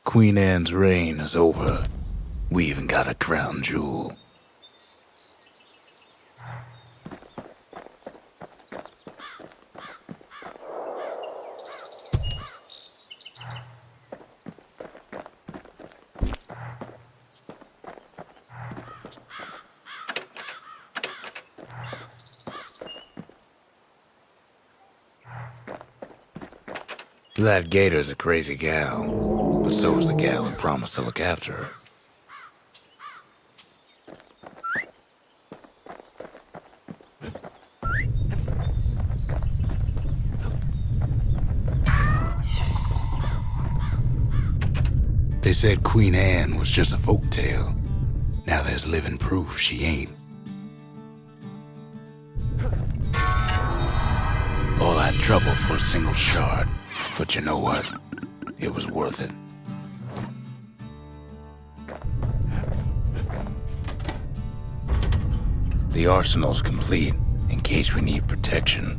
Queen Anne's reign is over. We even got a crown jewel. That Gator's a crazy gal, but so is the gal who promised to look after her. They said Queen Anne was just a folktale. Now there's living proof she ain't. All that trouble for a single shard. But you know what? It was worth it. The arsenal's complete, in case we need protection.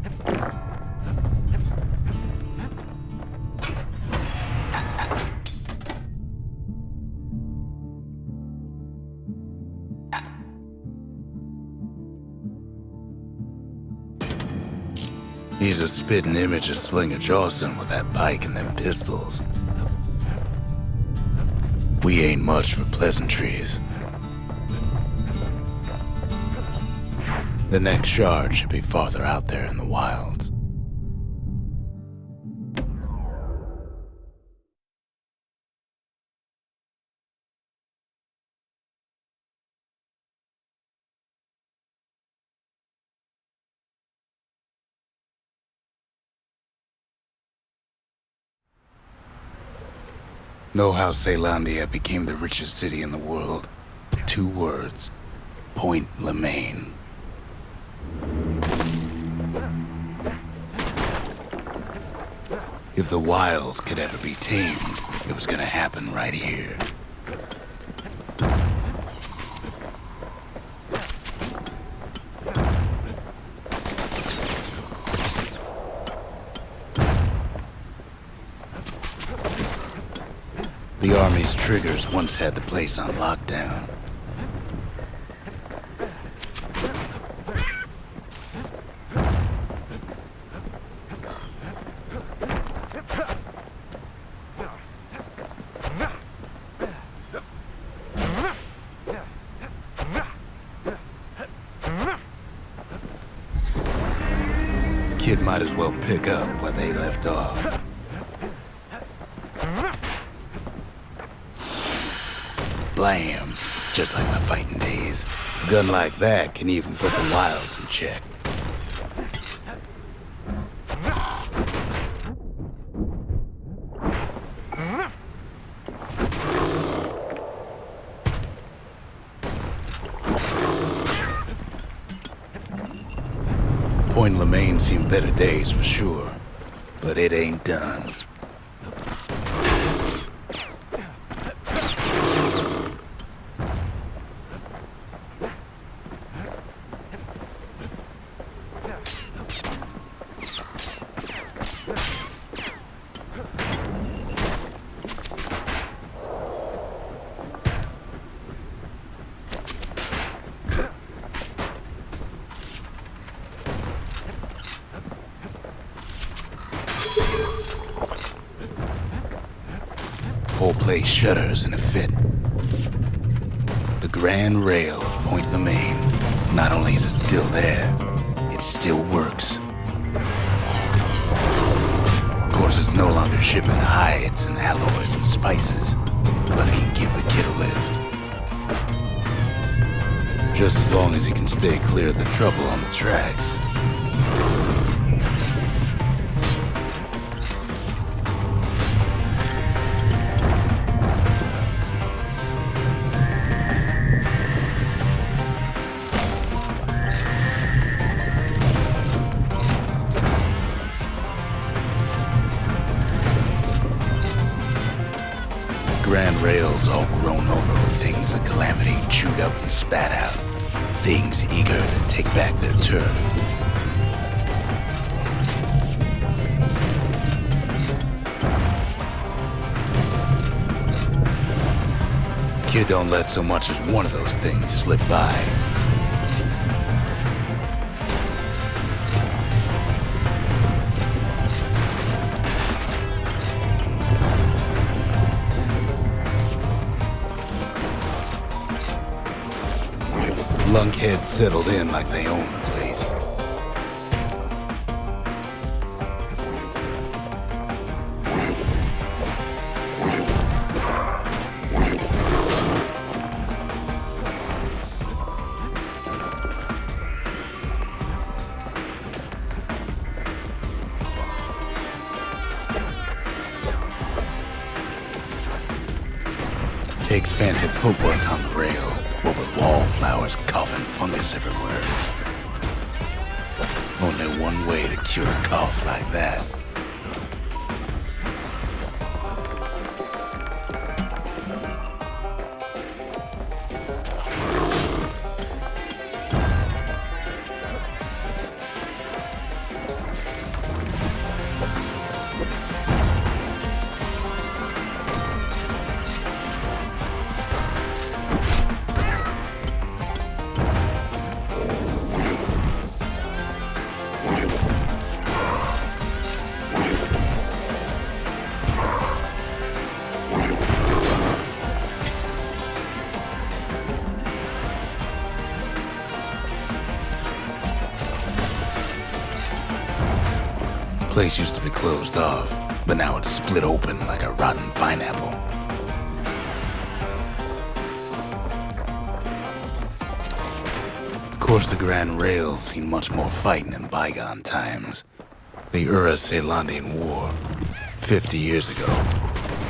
He's a spitting image of Slinger Jawson with that pike and them pistols. We ain't much for pleasantries. The next shard should be farther out there in the wilds. Know how Caelondia became the richest city in the world? 2 words. Point Lemaign. If the wilds could ever be tamed, it was gonna happen right here. The army's triggers once had the place on lockdown. Kid might as well pick up where they left off. Blam, just like my fighting days. A gun like that can even put the wilds in check. Point Lemaign seen better days for sure, but it ain't done. Whole place shudders in a fit. The grand rail of Point Lemaign, not only is it still there, it still works. Of course, it's no longer shipping hides and alloys and spices, but it can give the kid a lift. Just as long as he can stay clear of the trouble on the tracks. Grand rails all grown over with things the Calamity chewed up and spat out. Things eager to take back their turf. Kid don't let so much as one of those things slip by. Lunkheads settled in like they own the place. Takes fancy footwork on the rail, what with wallflowers coughing fungus everywhere. Only one way to cure a cough like that. Place used to be closed off, but now it's split open like a rotten pineapple. Of course, the Grand Rail's seen much more fighting in bygone times. The Ura-Ceylondian War, 50 years ago,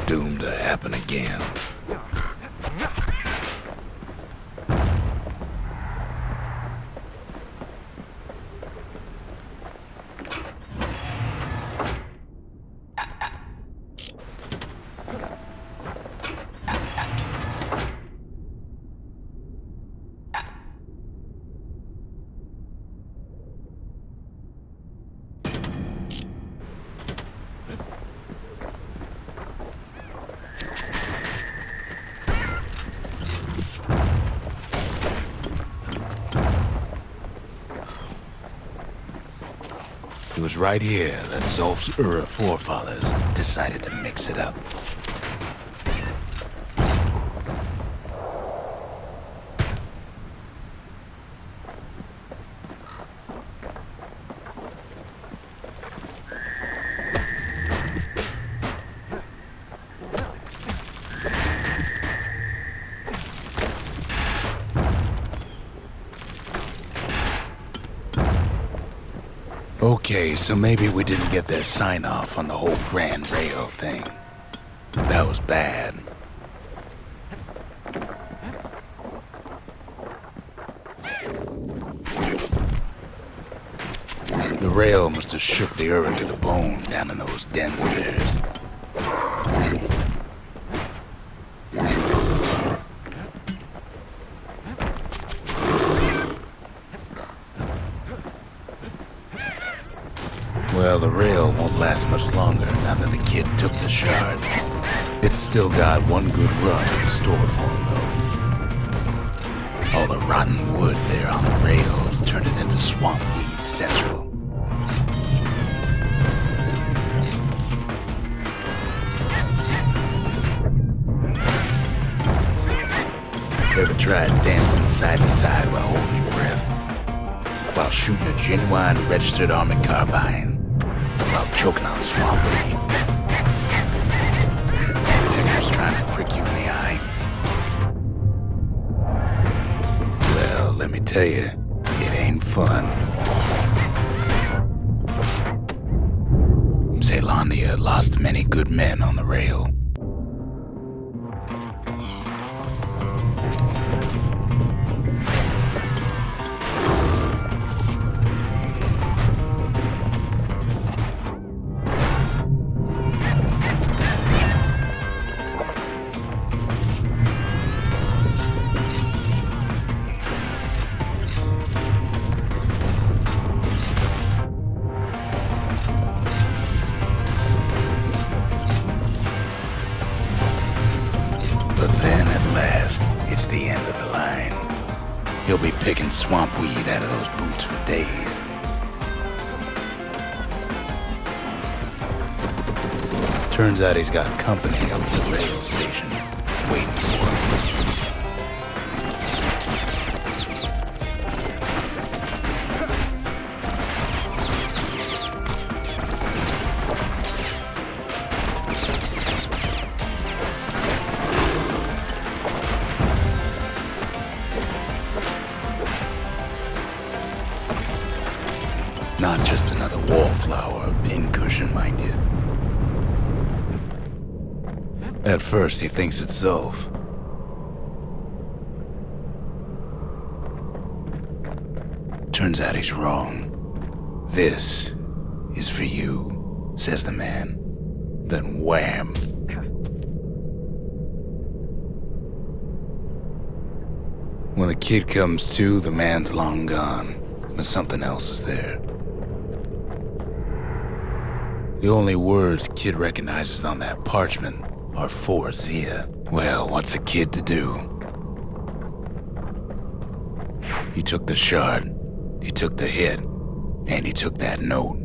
doomed to happen again. It was right here that Zolf's Ura forefathers decided to mix it up. Okay, so maybe we didn't get their sign-off on the whole Grand Rail thing. That was bad. The rail must have shook the Ura to the bone down in those dens of theirs. Well, the rail won't last much longer now that the kid took the shard. It's still got one good run in store for him, though. All the rotten wood there on the rails turned it into swamp weed central. Ever tried dancing side to side while holding your breath? While shooting a genuine registered army carbine? While choking on swamp weed? Niggers trying to prick you in the eye? Well, let me tell you, it ain't fun. Ceylondia lost many good men on the rail. It's the end of the line. He'll be picking swamp weed out of those boots for days. Turns out he's got company up at the rail station, waiting for him. Not just another wallflower or pincushion, mind you. At first, he thinks it's Zolf. Turns out he's wrong. This is for you, says the man. Then wham! When the kid comes to, the man's long gone, but something else is there. The only words kid recognizes on that parchment are for Zia. Well, what's a kid to do? He took the shard, he took the hit, and he took that note.